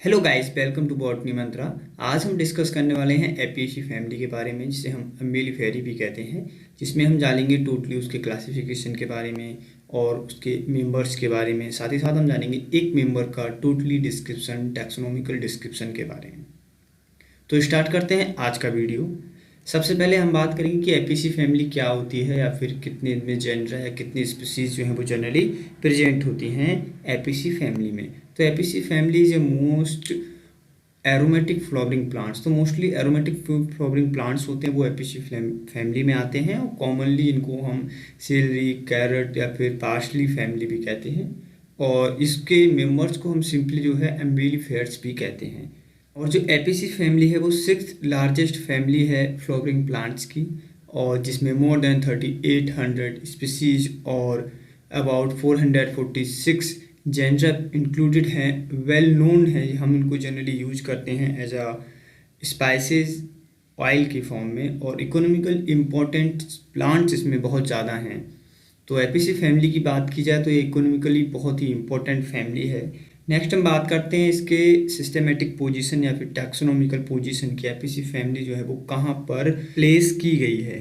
Hello guys, welcome to botany Mantra. आज हम discuss करने वाले हैं एपियेशी फैमिली के बारे में, जिसे हम अम्बेलिफेरी भी कहते हैं। जिसमें हम जानेंगे टोटली उसके क्लासिफिकेशन के बारे में और उसके मेंबर्स के बारे में। साथ ही साथ हम जानेंगे एक मेंबर का टोटली डिस्क्रिप्शन, टैक्सोनॉमिकल डिस्क्रिप्शन के बारे में। तो स्टार्ट करते हैं आज का वीडियो। सबसे पहले हम बात करेंगे कि एपियेशी फैमिली क्या होती है, या फिर कितने इनमें जेनर है, कितनी स्पीसीज जो हैं वो जनरली प्रेजेंट होती हैं एपियेशी फैमिली में। तो Apiaceae family is a most aromatic flowering plants. तो मोस्टली एरोमेटिक फ्लावरिंग प्लांट्स होते हैं वो एपियेशी फैमिली में आते हैं, और कॉमनली इनको हम सेलरी, कैरेट या फिर पार्सली फैमिली भी कहते हैं। और इसके मेंबर्स को हम सिंपली जो है अम्बेलिफेरस भी कहते हैं। और जो एपियेशी फैमिली है वो 6th लार्जेस्ट फैमिली है फ्लावरिंग प्लांट्स की, और जिसमें मोर देन 3800 स्पीसीज और अबाउट 446 जेनर इंक्लूडेड हैं। वेल नोन है, हम इनको जनरली यूज करते हैं एज अ स्पाइसेस ऑयल की फॉर्म में, और इकोनॉमिकल इम्पोर्टेंट प्लांट्स इसमें बहुत ज़्यादा हैं। तो एपियेशी फैमिली की बात की जाए तो ये इकोनॉमिकली बहुत ही इम्पोर्टेंट फैमिली है। नेक्स्ट हम बात करते हैं इसके सिस्टमेटिक पोजीशन या फिर टैक्सोनॉमिकल पोजीशन की। एपियेशी फैमिली जो है वो कहाँ पर प्लेस की गई है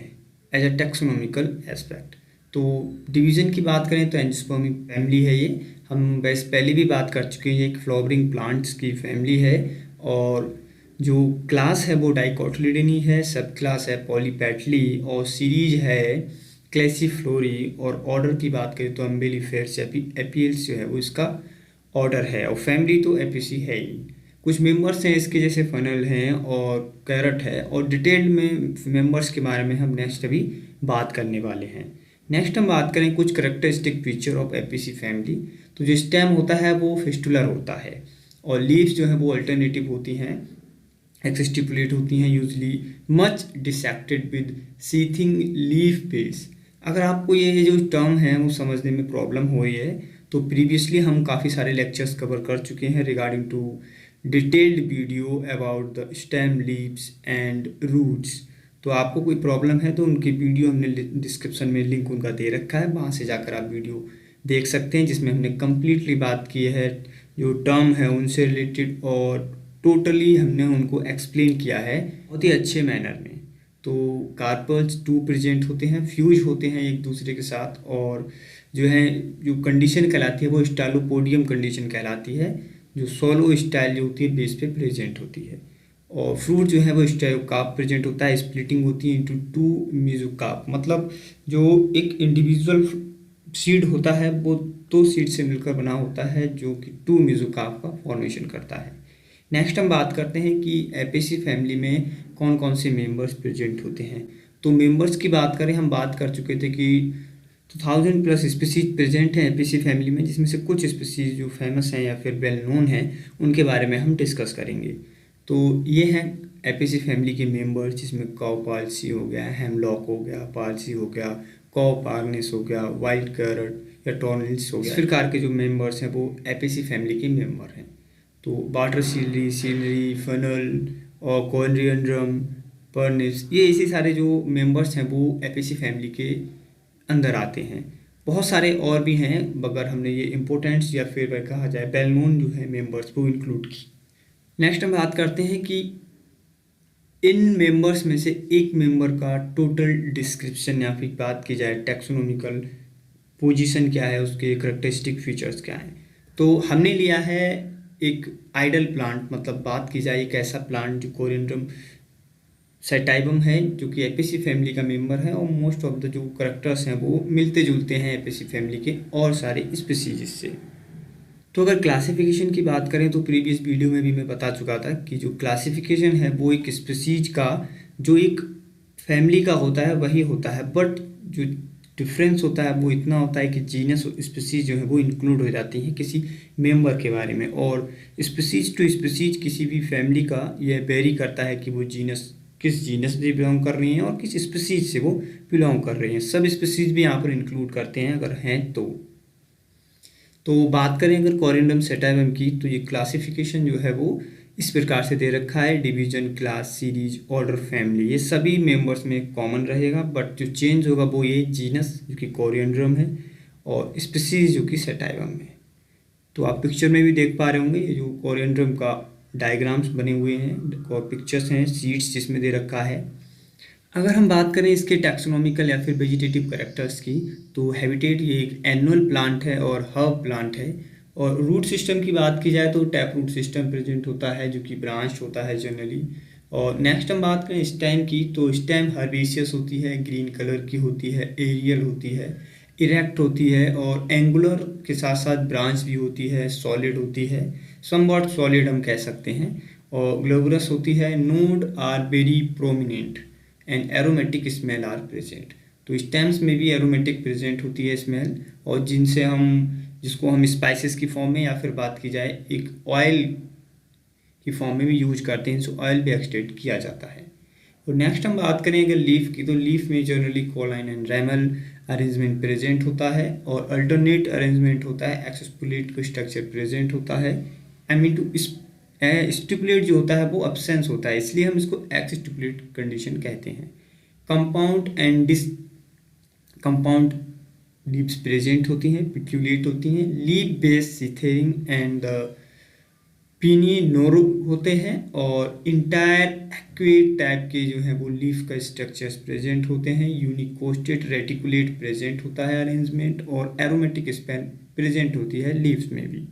एज अ टैक्सोनॉमिकल एस्पेक्ट। तो डिवीज़न की बात करें तो एंजियोस्पर्मी फैमिली है ये। हम वैसे पहले भी बात कर चुके हैं, एक फ्लावरिंग प्लांट्स की फैमिली है। और जो क्लास है वो डाइकोटिलिडनी है, सब क्लास है पॉलीपेटली, और सीरीज है क्लेसिफ्लोरी। और ऑर्डर की बात करें तो अम्बेलिफेरस एपियल्स जो है वो इसका ऑर्डर है, और फैमिली तो एपियेशी है ही। कुछ मेंबर्स हैं इसके जैसे फनल हैं और कैरेट है, और डिटेल्ड में मेंबर्स के बारे में हम नेक्स्ट अभी बात करने वाले हैं। नेक्स्ट हम बात करें कुछ करेक्टरिस्टिक फीचर ऑफ एपियेशी फैमिली। तो जो स्टेम होता है वो फिस्टुलर होता है, और लीव्स जो है वो अल्टरनेटिव होती हैं, एक्सस्टिपुलेट होती हैं, usually much dissected with seething leaf base. अगर आपको ये जो टर्म है वो समझने में प्रॉब्लम हो रही है तो प्रीवियसली हम काफ़ी सारे लेक्चर्स कवर कर चुके हैं regarding to detailed video about the stem, leaves and roots. तो आपको कोई प्रॉब्लम है तो उनकी वीडियो हमने डिस्क्रिप्शन में लिंक उनका दे रखा है, वहाँ से जाकर आप वीडियो देख सकते हैं, जिसमें हमने कम्प्लीटली बात की है जो टर्म है उनसे रिलेटेड, और टोटली हमने उनको एक्सप्लेन किया है बहुत ही अच्छे मैनर में। तो कार्पल्स 2 प्रेजेंट होते हैं, फ्यूज होते हैं एक दूसरे के साथ, और जो कंडीशन कहलाती है वो स्टाइलोपोडियम कंडीशन कहलाती है, जो सोलो स्टाइल जो होती है बेस पे प्रेजेंट होती है। और फ्रूट जो है वो स्टाइलोकार्प प्रेजेंट होता है, स्प्लिटिंग होती है इनटू 2 मेसोकार्प। मतलब जो एक इंडिविजुअल सीड होता है वो 2 सीड से मिलकर बना होता है, जो कि 2 मेसोकार्प का फॉर्मेशन करता है। नेक्स्ट हम बात करते हैं कि एपियेशी फैमिली में कौन कौन से मेंबर्स प्रेजेंट होते हैं। तो मेंबर्स की बात करें, हम बात कर चुके थे कि 2000 प्लस स्पीसीज प्रेजेंट हैं एपियेशी फैमिली में, जिसमें से कुछ स्पीसीज जो फेमस हैं या फिर वेल नोन हैं उनके बारे में हम डिस्कस करेंगे। तो ये हैं एपियेशी फैमिली के मेंबर्स, जिसमें कॉपाल्सी हो गया, हेमलॉक हो गया, पाल्सी हो गया, कॉपार्नेस हो गया, वाइल्ड कैरेट या टॉर्नेल्स हो गया। इस प्रकार के जो मेंबर्स हैं वो एपियेशी फैमिली के मेंबर हैं। तो वाटर सीलरी, सीलरी, फनल और कोरिएंड्रम, पर्निप्स, ये इसी सारे जो मेंबर्स हैं वो एपियेशी फैमिली के अंदर आते हैं। बहुत सारे और भी हैं, मगर हमने ये इम्पोर्टेंट्स या फिर वह कहा जाए वेल नोन जो है मेंबर्स वो इंक्लूड की। नेक्स्ट हम बात करते हैं कि इन मेंबर्स में से एक मेंबर का टोटल डिस्क्रिप्शन, या फिर बात की जाए टैक्सोनॉमिकल पोजीशन क्या है, उसके करेक्टरिस्टिक फीचर्स क्या हैं। तो हमने लिया है एक आइडल प्लांट, मतलब बात की जाए एक ऐसा प्लांट जो कोरिएंड्रम सेटाइबम है, जो कि एपियेशी फैमिली का मेंबर है, और मोस्ट ऑफ द जो करेक्टर्स हैं वो मिलते जुलते हैं एपियेशी फैमिली के और सारे स्पीसीज से। तो अगर क्लासिफिकेशन की बात करें तो प्रीवियस वीडियो में भी मैं बता चुका था कि जो क्लासिफिकेशन है वो एक स्पीसीज का जो एक फैमिली का होता है वही होता है, बट जो डिफरेंस होता है वो इतना होता है कि जीनस और स्पीसीज जो है वो इंक्लूड हो जाती हैं किसी मेंबर के बारे में। और स्पीसीज टू स्पीसीज किसी भी फैमिली का यह वेरी करता है कि वो जीनस किस जीनस से बिलोंग कर रही हैं और किस स्पीसीज से वो बिलोंग कर रही हैं। सब स्पीसीज भी यहाँ पर इंक्लूड करते हैं अगर हैं तो बात करें अगर कोरिएंड्रम सेटाइबम की, तो ये क्लासिफिकेशन जो है वो इस प्रकार से दे रखा है, division, class, series, order, family. ये सभी मेंबर्स में कॉमन रहेगा, बट जो चेंज होगा वो ये जीनस जो कि कोरिएंड्रम है और स्पीसीज जो कि सेटाइबम है। तो आप पिक्चर में भी देख पा रहे होंगे, ये जो कोरिएंड्रम का डायग्राम्स बने हुए हैं और पिक्चर्स हैं, सीड्स जिसमें दे रखा है। अगर हम बात करें इसके टैक्सोनॉमिकल या फिर वेजिटेटिव कैरेक्टर्स की, तो हैबिटेट ये एक एनुअल प्लांट है और हर्ब प्लांट है। और रूट सिस्टम की बात की जाए तो टैप रूट सिस्टम प्रेजेंट होता है जो कि ब्रांच होता है जनरली। और नेक्स्ट हम बात करें स्टेम की, तो स्टेम हर्बेशियस होती है, ग्रीन कलर की होती है, एरियल होती है, इरेक्ट होती है और एंगुलर के साथ साथ ब्रांच भी होती है, सॉलिड होती है, समवॉट सॉलिड हम कह सकते हैं। और ग्लोबरस होती है, node are very prominent and aromatic smell are present. तो स्टेम्स में भी एरोमेटिक प्रेजेंट होती है स्मेल, और जिसको हम स्पाइसेस की फॉर्म में या फिर बात की जाए एक ऑयल की फॉर्म में भी यूज करते हैं, सो ऑयल भी एक्सट्रैक्ट किया जाता है। और नेक्स्ट हम बात करें अगर लीफ की, तो लीफ में जनरली कॉलाइन एंड रेमल अरेंजमेंट प्रेजेंट होता है और अल्टरनेट अरेंजमेंट होता है, एक्सस्पुलेट का स्ट्रक्चर प्रेजेंट होता है। आई मीन टू स्टिपुलेट जो होता है वो अब्सेंस होता है, इसलिए हम इसको एक्सस्टिपुलेट कंडीशन कहते हैं। Compound and decompound leaves present होती हैं, पिक्यूलेट होती हैं, लीफ बेस सिथेरिंग एंड पिनिनोरो होते हैं। और इंटायर एक्वेट टाइप के जो है वो लीफ का स्ट्रक्चर्स प्रेजेंट होते हैं, यूनिकोस्टेट रेटिकुलेट प्रेजेंट होता है अरेंजमेंट, और एरोमेटिक स्पेन प्रेजेंट होती है लीव्स में भी।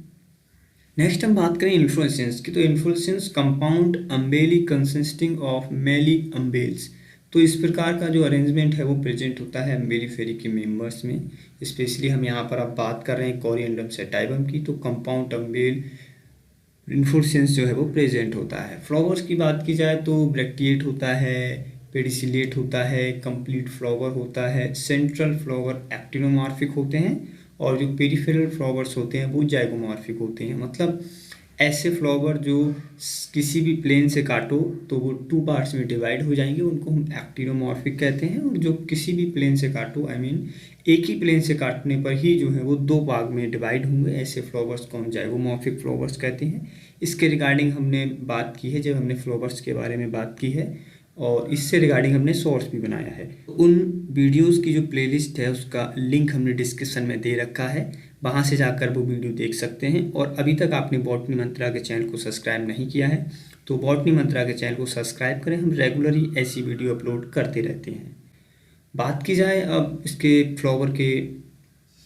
नेक्स्ट हम बात करें इन्फ्लोरेसेंस की, तो इन्फ्लोरेसेंस कंपाउंड अम्बेली कंसिस्टिंग ऑफ मेली अम्बेल्स। तो इस प्रकार का जो अरेंजमेंट है वो प्रेजेंट होता है अम्बेलिफेरी के मेंबर्स में। स्पेशली हम यहाँ पर अब बात कर रहे हैं कोरिएंडम सेटाइवम की, तो कंपाउंड अम्बेल इन्फ्लोरेसेंस जो है वो प्रेजेंट होता है। फ्लावर्स की बात की जाए तो ब्रैक्टिएट होता है, पेडिसिलेट होता है, कंप्लीट फ्लावर होता है, सेंट्रल फ्लावर एक्टिनोमॉर्फिक होते हैं, और जो पेरिफेरल फ्लावर्स होते हैं वो जाइगोमॉर्फिक होते हैं। मतलब ऐसे फ्लावर जो किसी भी प्लेन से काटो तो वो 2 पार्ट्स में डिवाइड हो जाएंगे, उनको हम एक्टिनोमॉर्फिक कहते हैं। और जो किसी भी प्लेन से काटो, आई मीन एक ही प्लेन से काटने पर ही जो है वो 2 भाग में डिवाइड होंगे, ऐसे फ्लावर्स को हम जाइगोमॉर्फिक फ्लावर्स कहते हैं। इसके रिगार्डिंग हमने बात की है जब हमने फ्लावर्स के बारे में बात की है, और इससे रिगार्डिंग हमने सोर्स भी बनाया है। उन वीडियोस की जो प्लेलिस्ट है उसका लिंक हमने डिस्क्रिप्शन में दे रखा है, वहाँ से जाकर वो वीडियो देख सकते हैं। और अभी तक आपने बॉटनी मंत्रा के चैनल को सब्सक्राइब नहीं किया है तो बॉटनी मंत्रा के चैनल को सब्सक्राइब करें, हम रेगुलरली ऐसी वीडियो अपलोड करते रहते हैं। बात की जाए अब इसके फ्लावर के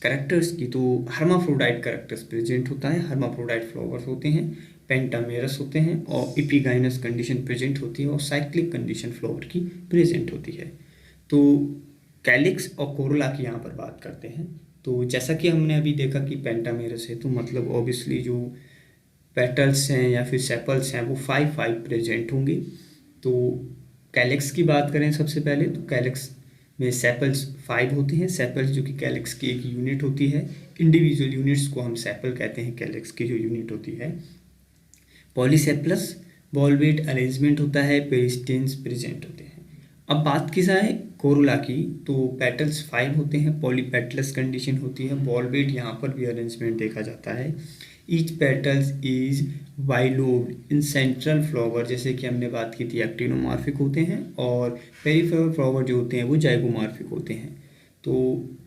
कैरेक्टर्स की, तो हर्माफ्रोडाइट कैरेक्टर्स प्रेजेंट होता है, हर्माफ्रोडाइट फ्लावर्स होते हैं, पेंटामेरस होते हैं, और इपिगाइनस कंडीशन प्रेजेंट होती है, और साइक्लिक कंडीशन फ्लावर की प्रेजेंट होती है। तो कैलिक्स और कोरोला की यहाँ पर बात करते हैं। तो जैसा कि हमने अभी देखा कि पेंटामेरस है, तो मतलब ऑब्वियसली जो पेटल्स हैं या फिर सेपल्स हैं वो 5 प्रेजेंट होंगे। तो कैलिक्स की बात करें सबसे पहले, तो कैलिक्स में सेपल्स 5 होते हैं। सेपल्स जो कि कैलिक्स की एक यूनिट होती है, इंडिविजुअल यूनिट्स को हम सेपल कहते हैं, कैलिक्स की जो यूनिट होती है। पॉलीसेपलस वॉल्वेट अरेंजमेंट होता है, पेरिस्टेम्स प्रेजेंट होते हैं। अब बात की जाए कोरोला की, तो पेटल्स 5 होते हैं, पॉलीपेटलस कंडीशन होती है, वॉल्वेट यहाँ पर भी अरेंजमेंट देखा जाता है। Each petals is bilobed in central flower, जैसे कि हमने बात की थी एक्टिनोमॉर्फिक होते हैं, और पेरिफेरल फ्लावर जो होते हैं वो जाइगोमॉर्फिक होते हैं। तो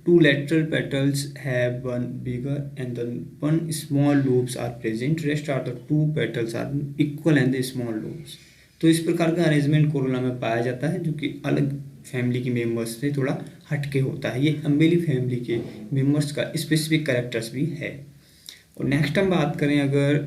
2 lateral petals have one bigger and then 1 small lobes are present, rest are the 2 petals are equal and the small lobes। तो इस प्रकार का अरेंजमेंट कोरोला में पाया जाता है जो कि अलग फैमिली के मेंबर्स से थोड़ा हटके होता है। ये अम्बेली फैमिली के मेंबर्स का स्पेसिफिक कैरेक्टर्स भी है। और नेक्स्ट हम बात करें अगर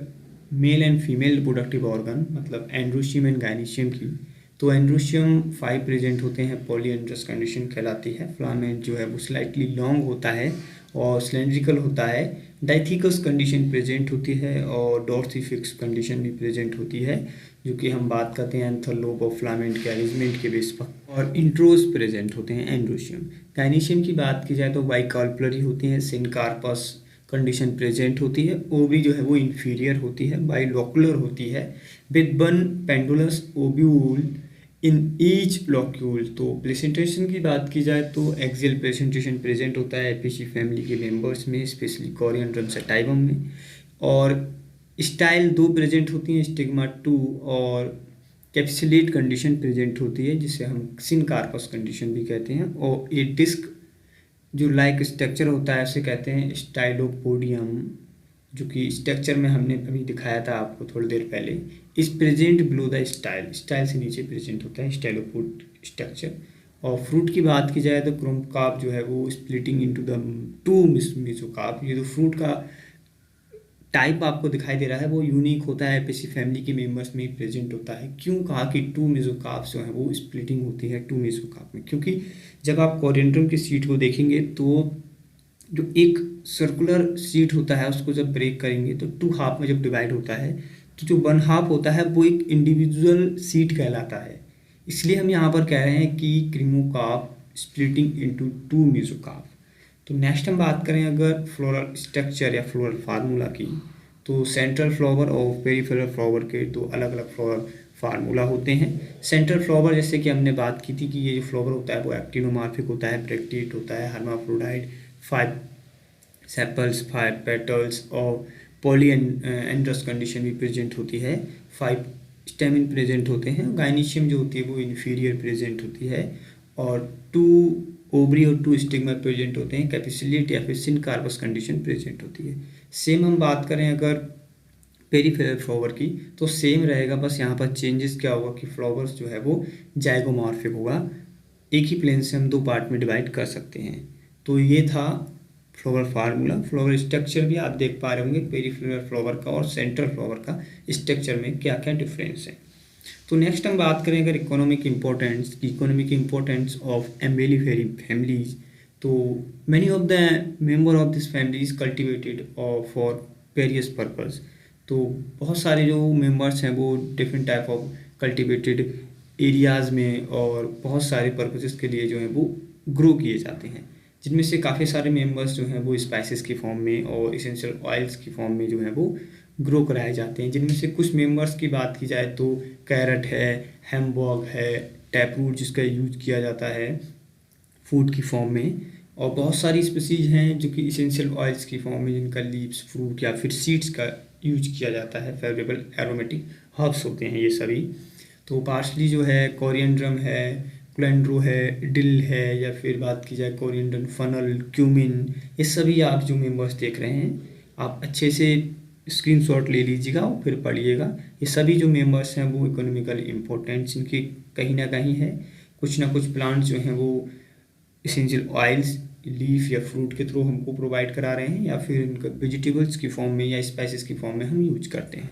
male and female reproductive organ, मतलब एंड्रोशियम एंड गायनीशियम की, तो एंड्रोशियम 5 प्रेजेंट होते हैं, पॉलीएंड्रस कंडीशन कहलाती है। फ्लामेंट जो है वो स्लाइटली लॉन्ग होता है और सिलेंड्रिकल होता है। डाइथिकस कंडीशन प्रेजेंट होती है, और डॉर्सिफिक्स कंडीशन भी प्रेजेंट होती है, जो कि हम बात करते हैं एंथर लोब ऑफ फ्लामेंट के अरेंजमेंट के बेस पर। और इंट्रोज प्रेजेंट होते हैं एंड्रोशियम। गायनीशियम की बात की जाए तो बाइकार्पलरी होती हैं, सिनकार्पस कंडीशन प्रेजेंट होती है। ओवरी जो है वो इन्फीरियर होती है, बाइलोकुलर होती है, with 1 pendulous ovule in each locule. तो प्रेजेंटेशन की बात की जाए तो एक्सियल प्रेजेंटेशन प्रेजेंट होता है एपिसी फैमिली के मेंबर्स में, स्पेशली कोरिएंडम सेटाइवम में। और स्टाइल 2 प्रेजेंट होती हैं, स्टिग्मा 2, और कैप्सुलेट कंडीशन प्रेजेंट होती है जिसे हम सिनकार्पस कंडीशन भी कहते हैं। और ये डिस्क जो लाइक स्ट्रक्चर होता है उसे कहते हैं स्टाइलोपोडियम, जो कि स्ट्रक्चर में हमने अभी दिखाया था आपको थोड़ी देर पहले, इस present below the style, style से नीचे प्रेजेंट होता है स्टाइल ऑफ फूड स्ट्रक्चर। और फ्रूट की बात की जाए तो क्रोमकार्प जो है वो splitting into the two mesocarp. ये जो फ्रूट का टाइप आपको दिखाई दे रहा है वो यूनिक होता है, एपिसी फैमिली के मेंबर्स में ही प्रेजेंट होता है। क्यों कहा कि टू मेसोकार्प्स जो है वो स्प्लिटिंग होती है टू मेसोकार्प में? क्योंकि जब आप कोरिएंड्रम की सीड को देखेंगे तो जो एक सर्कुलर सीड होता है उसको जब ब्रेक करेंगे तो टू हाफ में जब डिवाइड होता है तो जो वन हाफ होता है वो एक इंडिविजुअल सीड कहलाता है। इसलिए हम यहाँ पर कह रहे हैं कि क्रीमोकार्प स्प्लिटिंग इनटू टू मेसोकार्प। तो नेक्स्ट हम बात करें अगर फ्लोरल स्ट्रक्चर या फ्लोरल फार्मूला की, तो सेंट्रल फ्लावर और पेरिफेरल फ्लावर के दो अलग अलग फ्लोरल फार्मूला होते हैं। सेंट्रल फ्लावर जैसे कि हमने बात की थी कि ये जो फ्लावर होता है वो एक्टिनोमॉर्फिक होता है, ब्रैक्टेट होता है, हर्माफ्रोडाइट, 5 सेपल्स, 5 पेटल्स और पॉलीएंड्रस कंडीशन भी प्रेजेंट होती है, 5 स्टेमिन प्रेजेंट होते हैं। गाइनीशियम जो होती है वो इन्फीरियर प्रेजेंट होती है और 2 ओवरी और 2 स्टिग्मा प्रेजेंट होते हैं। कैपिसुलेट या फिर सिनकार्पस कंडीशन प्रेजेंट होती है। सेम हम बात करें अगर पेरीफेरल फ्लावर की तो सेम रहेगा, बस यहाँ पर चेंजेस क्या होगा कि फ्लावर्स जो है वो जाइगोमॉर्फिक होगा। एक ही प्लेन से हम दो पार्ट में डिवाइड कर सकते हैं। तो ये था फ्लावर फार्मूला। फ्लावर स्ट्रक्चर भी आप देख पा रहे होंगे पेरीफेरल फ्लावर का और सेंट्रल फ्लावर का स्ट्रक्चर में क्या क्या डिफरेंस है। तो नेक्स्ट हम बात करें अगर इकोनॉमिक इम्पोर्टेंस ऑफ एम्बेलिफेरी फैमिलीज, तो many of the member of this families cultivated for various purpose. तो बहुत सारे जो मेंबर्स हैं वो different type of cultivated areas में और बहुत सारे पर्पसेस के लिए जो है वो ग्रो किए जाते हैं, जिनमें से काफ़ी सारे मेंबर्स जो हैं वो स्पाइसेस की फॉर्म में और इसेंशियल ऑयल्स की फॉर्म में जो है वो ग्रो कराए जाते हैं। जिनमें से कुछ मेंबर्स की बात की जाए तो कैरेट है, हैम्बर्ग है, टैपरूट जिसका यूज किया जाता है फूड की फॉर्म में, और बहुत सारी स्पीसीज हैं जो कि इसेंशियल ऑयल्स की फॉर्म में जिनका लीव्स, फ्रूट या फिर सीड्स का यूज किया जाता है। फेवरेबल एरोमेटिक हर्ब्स होते हैं ये सभी। तो पार्सली जो है, कोरिएंड्रम है, क्लेंड्रो है, डिल है, या फिर बात की जाए कोरिएंडर, फनल, क्यूमिन, ये सभी आप जो मेंबर्स देख रहे हैं आप अच्छे से स्क्रीनशॉट ले लीजिएगा और फिर पढ़िएगा। ये सभी जो मेंबर्स हैं वो इकोनॉमिकल इम्पोर्टेंस इनकी कहीं ना कहीं है। कुछ ना कुछ प्लांट्स जो हैं वो इसेंशियल ऑयल्स लीफ या फ्रूट के थ्रू हमको प्रोवाइड करा रहे हैं, या फिर इनका वेजिटेबल्स की फॉर्म में या स्पाइसेस की फॉर्म में हम यूज करते हैं।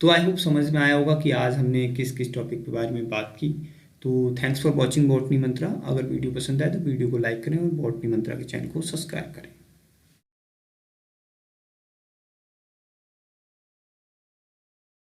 तो आई होप समझ में आया होगा कि आज हमने किस किस टॉपिक के बारे में बात की। तो थैंक्स फॉर वॉचिंग बॉटनी मंत्रा। अगर वीडियो पसंद आए तो वीडियो को लाइक करें और बॉटनी मंत्रा के चैनल को सब्सक्राइब करें।